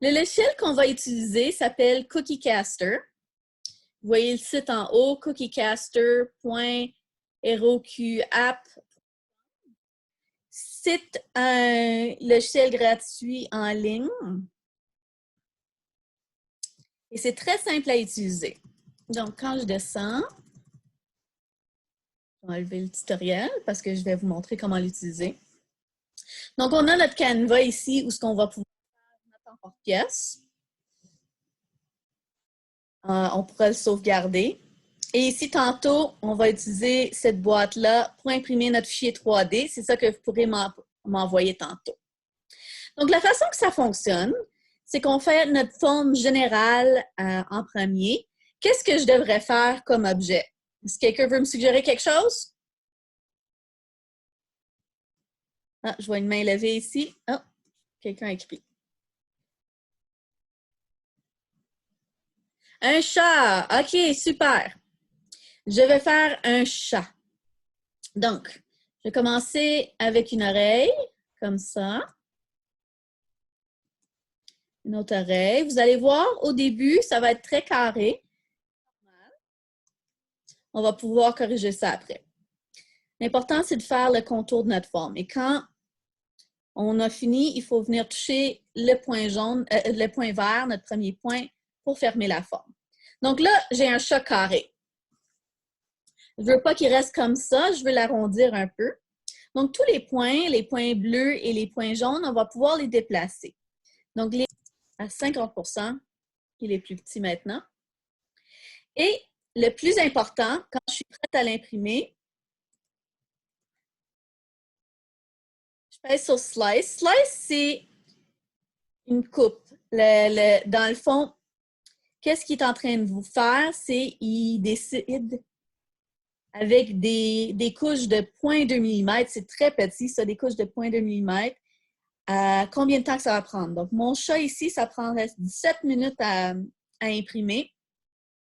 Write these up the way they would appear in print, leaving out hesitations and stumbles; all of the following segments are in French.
Le logiciel qu'on va utiliser s'appelle CookieCaster. Vous voyez le site en haut, cookiecaster.heroqapp. C'est un logiciel gratuit en ligne. Et c'est très simple à utiliser. Donc, quand je descends, je vais enlever le tutoriel parce que je vais vous montrer comment l'utiliser. Donc, on a notre Canva ici où ce qu'on va pouvoir faire notre emporte-pièce. On pourra le sauvegarder. Et ici, tantôt, on va utiliser cette boîte-là pour imprimer notre fichier 3D. C'est ça que vous pourrez m'envoyer tantôt. Donc, la façon que ça fonctionne, c'est qu'on fait notre forme générale en premier. Qu'est-ce que je devrais faire comme objet? Est-ce que quelqu'un veut me suggérer quelque chose? Ah, je vois une main levée ici. Oh, quelqu'un a écrit. Un chat. OK, super. Je vais faire un chat. Donc, je vais commencer avec une oreille, comme ça. Une autre oreille. Vous allez voir, au début, ça va être très carré. On va pouvoir corriger ça après. L'important, c'est de faire le contour de notre forme. Et quand on a fini, il faut venir toucher le point jaune, le point vert, notre premier point, pour fermer la forme. Donc là, j'ai un chat carré. Je ne veux pas qu'il reste comme ça, je veux l'arrondir un peu. Donc, tous les points bleus et les points jaunes, on va pouvoir les déplacer. Donc, les à 50%, il est plus petit maintenant. Et le plus important, quand je suis prête à l'imprimer, je pèse sur Slice. Slice, c'est une coupe. Dans le fond, qu'est-ce qu'il est en train de vous faire? C'est qu'il décide avec des couches de 0,2 mm, c'est très petit, ça, des couches de 0,2 mm, combien de temps que ça va prendre. Donc, mon chat ici, ça prendrait 17 minutes à imprimer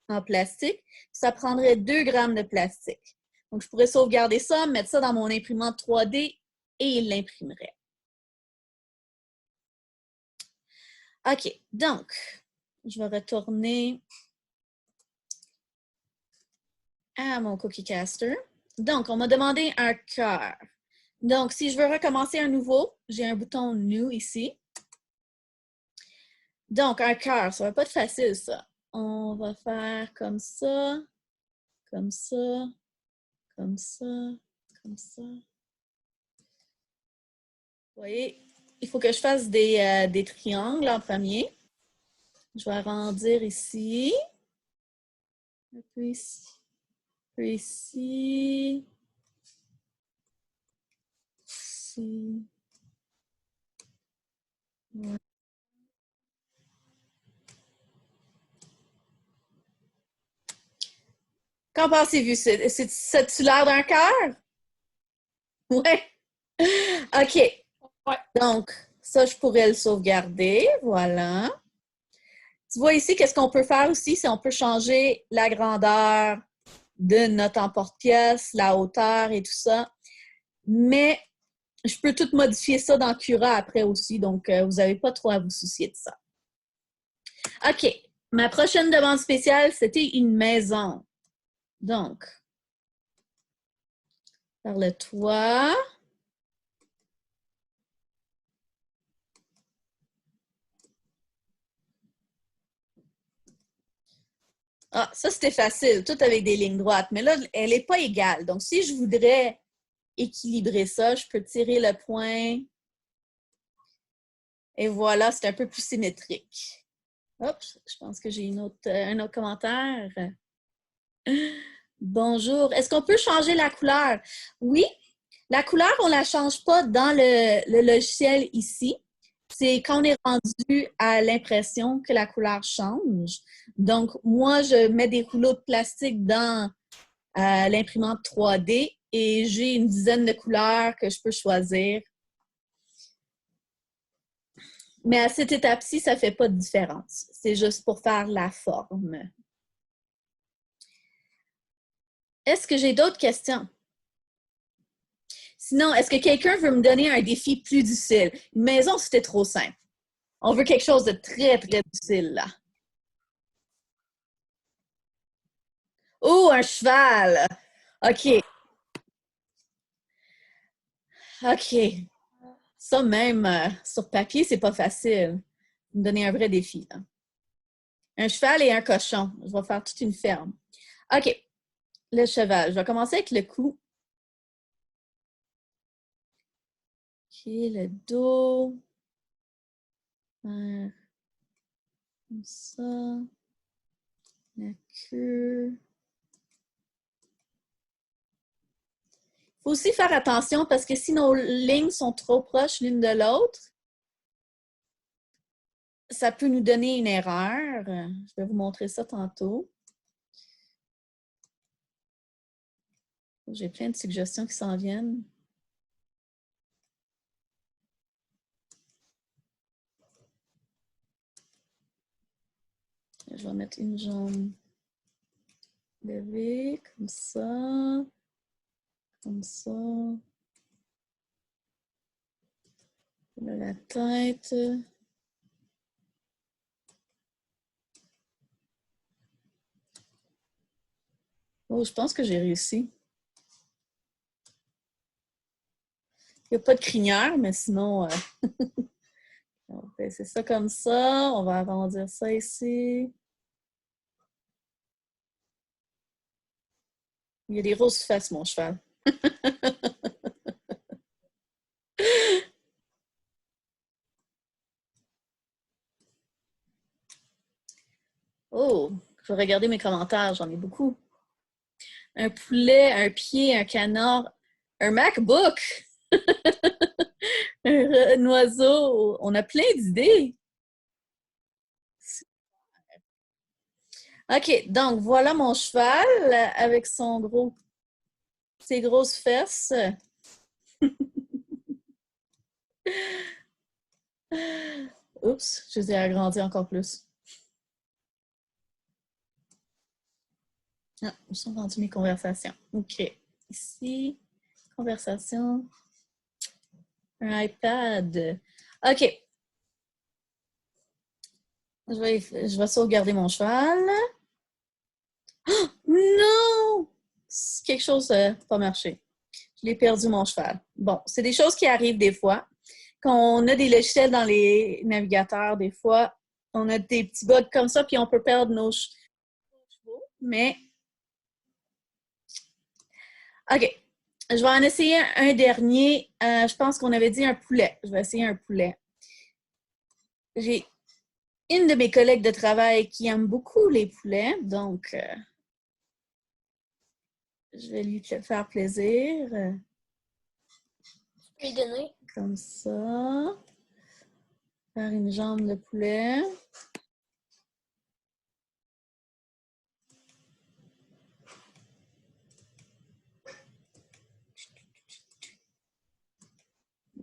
en plastique. Ça prendrait 2 grammes de plastique. Donc, je pourrais sauvegarder ça, mettre ça dans mon imprimante 3D et il l'imprimerait. OK, donc, je vais retourner à mon CookieCaster. Donc, on m'a demandé un cœur. Donc, si je veux recommencer un nouveau, j'ai un bouton New ici. Donc, un cœur, ça va pas être facile, ça. On va faire comme ça, comme ça, comme ça, comme ça. Vous voyez, il faut que je fasse des triangles en premier. Je vais arrondir ici. Un peu ici. Un peu ici. Ici. Ouais. Qu'en pensez-vous? C'est-tu l'air d'un cœur? Ouais. OK. Ouais. Donc, ça, je pourrais le sauvegarder. Voilà. Tu vois ici, qu'est-ce qu'on peut faire aussi? C'est on peut changer la grandeur de notre emporte-pièce, la hauteur et tout ça. Mais je peux tout modifier ça dans Cura après aussi, donc vous n'avez pas trop à vous soucier de ça. OK. Ma prochaine demande spéciale, c'était une maison. Donc, par le toit. Ah, ça, c'était facile, tout avec des lignes droites. Mais là, elle n'est pas égale. Donc, si je voudrais équilibrer ça, je peux tirer le point. Et voilà, c'est un peu plus symétrique. Hop, je pense que j'ai un autre commentaire. Bonjour. Est-ce qu'on peut changer la couleur? Oui, la couleur, on ne la change pas dans le logiciel ici. C'est quand on est rendu à l'impression que la couleur change. Donc, moi, je mets des rouleaux de plastique dans l'imprimante 3D et j'ai une dizaine de couleurs que je peux choisir. Mais à cette étape-ci, ça ne fait pas de différence. C'est juste pour faire la forme. Est-ce que j'ai d'autres questions? Sinon, est-ce que quelqu'un veut me donner un défi plus difficile? Une maison, c'était trop simple. On veut quelque chose de très, très difficile, là. Oh, un cheval! OK, OK. Ça, même sur papier, c'est pas facile. Vous me donnez un vrai défi, là. Un cheval et un cochon. Je vais faire toute une ferme. OK, le cheval. Je vais commencer avec le cou. OK, le dos. Comme ça. La queue. Il faut aussi faire attention parce que si nos lignes sont trop proches l'une de l'autre, ça peut nous donner une erreur. Je vais vous montrer ça tantôt. J'ai plein de suggestions qui s'en viennent. Je vais mettre une jambe levée, comme ça, comme ça. Là, la tête. Oh, je pense que j'ai réussi. Il n'y a pas de crinière, mais sinon, on va baisser ça comme ça. On va arrondir ça ici. Il y a des grosses fesses, mon cheval. Oh, je vais regarder mes commentaires, j'en ai beaucoup. Un poulet, un pied, un canard, un MacBook, un oiseau. On a plein d'idées. OK, donc voilà mon cheval avec ses grosses fesses. Oups, je les ai agrandis encore plus. Ah, où sont rendues mes conversations? OK. Ici, conversation, un iPad. OK. Je vais sauvegarder mon cheval. Non! Quelque chose n'a pas marché. Je l'ai perdu, mon cheval. Bon, c'est des choses qui arrivent des fois. Quand on a des logiciels dans les navigateurs, des fois, on a des petits bugs comme ça, puis on peut perdre nos chevaux. Mais, OK. Je vais en essayer un dernier. Je pense qu'on avait dit un poulet. Je vais essayer un poulet. J'ai une de mes collègues de travail qui aime beaucoup les poulets, donc je vais lui faire plaisir. Lui donner. Comme ça. Faire une jambe de poulet.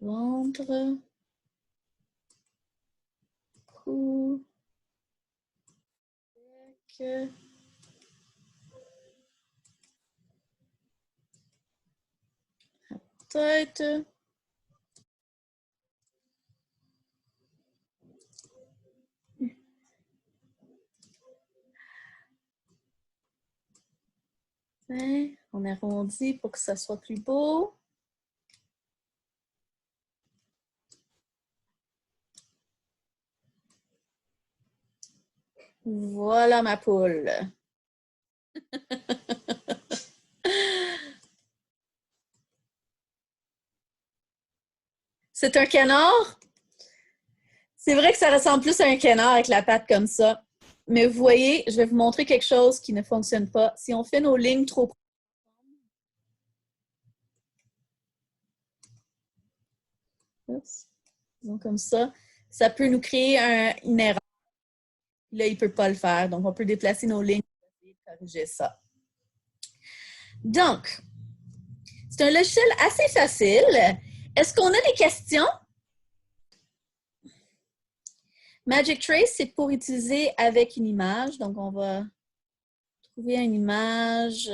Ventre. Cou. Bec. Tête. On arrondit pour que ça soit plus beau. Voilà ma poule. C'est un canard? C'est vrai que ça ressemble plus à un canard avec la patte comme ça. Mais vous voyez, je vais vous montrer quelque chose qui ne fonctionne pas. Si on fait nos lignes trop proches, disons comme ça peut nous créer une erreur. Là, il ne peut pas le faire. Donc, on peut déplacer nos lignes et corriger ça. Donc, c'est un logiciel assez facile. Est-ce qu'on a des questions? Magic Trace, c'est pour utiliser avec une image. Donc, on va trouver une image.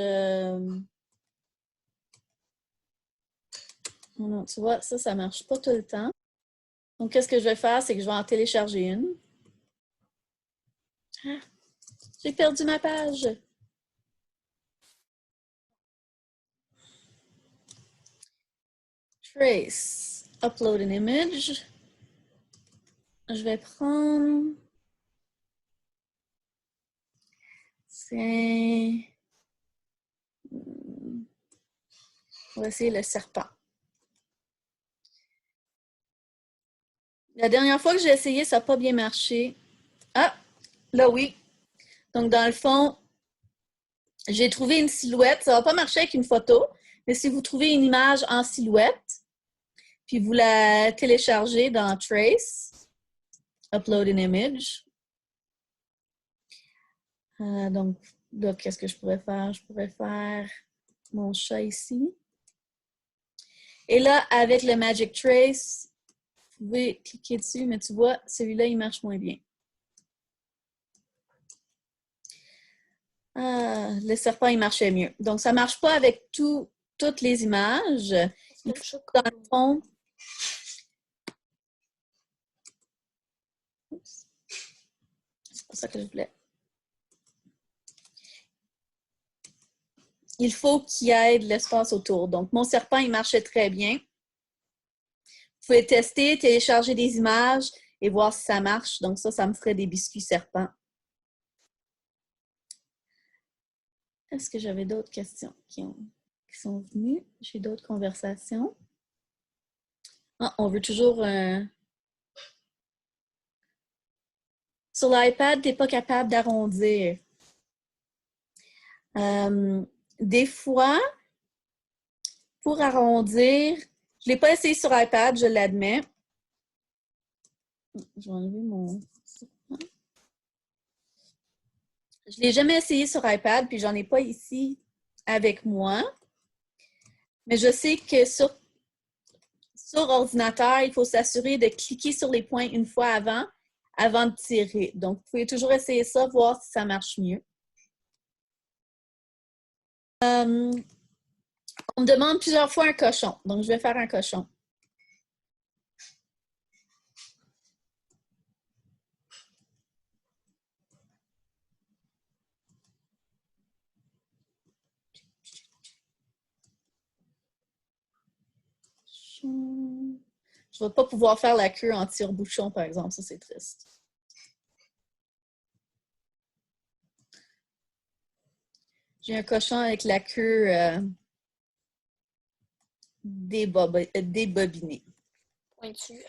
Non, tu vois, ça ne marche pas tout le temps. Donc, qu'est-ce que je vais faire? C'est que je vais en télécharger une. Ah, j'ai perdu ma page. Trace. Upload an image. Je vais prendre... C'est... On va essayer le serpent. La dernière fois que j'ai essayé, ça n'a pas bien marché. Ah, là oui. Donc, dans le fond, j'ai trouvé une silhouette. Ça ne va pas marcher avec une photo, mais si vous trouvez une image en silhouette, puis vous la téléchargez dans Trace, Upload an image. Donc, là, qu'est-ce que je pourrais faire? Je pourrais faire mon chat ici. Et là, avec le Magic Trace, vous pouvez cliquer dessus, mais tu vois, celui-là, il marche moins bien. Le serpent, il marchait mieux. Donc, ça ne marche pas avec toutes les images. Il faut, dans le fond, c'est pas ça que je voulais. Il faut qu'il y ait de l'espace autour. Donc, mon serpent, il marchait très bien. Vous pouvez tester, télécharger des images et voir si ça marche. Donc, ça me ferait des biscuits serpents. Est-ce que j'avais d'autres questions qui sont venues? J'ai d'autres conversations. Ah, on veut toujours... Sur l'iPad, tu n'es pas capable d'arrondir. Des fois, pour arrondir, je ne l'ai pas essayé sur iPad, je l'admets. Je vais enlever mon... Je ne l'ai jamais essayé sur iPad, puis j'en ai pas ici avec moi. Mais je sais que sur ordinateur, il faut s'assurer de cliquer sur les points une fois avant de tirer. Donc, vous pouvez toujours essayer ça, voir si ça marche mieux. On me demande plusieurs fois un cochon. Donc, je vais faire un cochon. Je ne vais pas pouvoir faire la queue en tire-bouchon, par exemple. Ça, c'est triste. J'ai un cochon avec la queue débobinée. Pointu.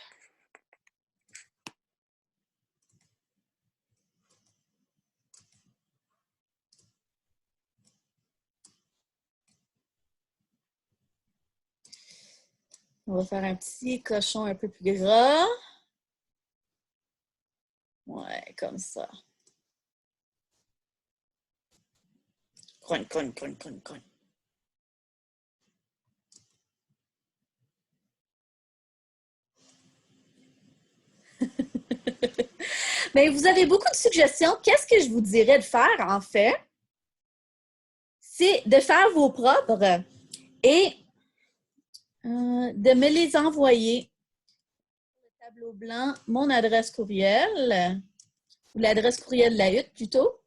On va faire un petit cochon un peu plus gras. Ouais, comme ça. Cogne, cogne, cogne, cogne, cogne. Mais vous avez beaucoup de suggestions. Qu'est-ce que je vous dirais de faire, en fait? C'est de faire vos propres et de me les envoyer. Le tableau blanc, mon adresse courriel, ou l'adresse courriel de la hutte plutôt.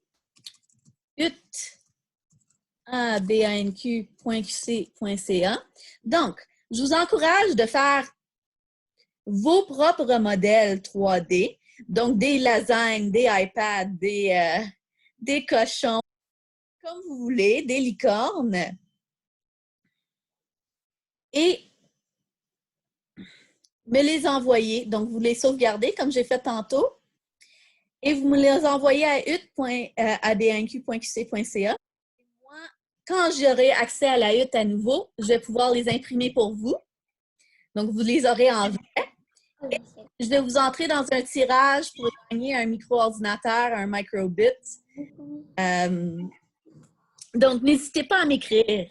hutte@banq.qc.ca. Donc, je vous encourage de faire vos propres modèles 3D. Donc, des lasagnes, des iPads, des cochons, comme vous voulez, des licornes. Et me les envoyer. Donc, vous les sauvegardez comme j'ai fait tantôt. Et vous me les envoyez à hutte.banq.qc.ca. Moi, quand j'aurai accès à la hutte à nouveau, je vais pouvoir les imprimer pour vous. Donc, vous les aurez en vrai. Et je vais vous entrer dans un tirage pour gagner un micro-ordinateur, un microbit. Donc, n'hésitez pas à m'écrire.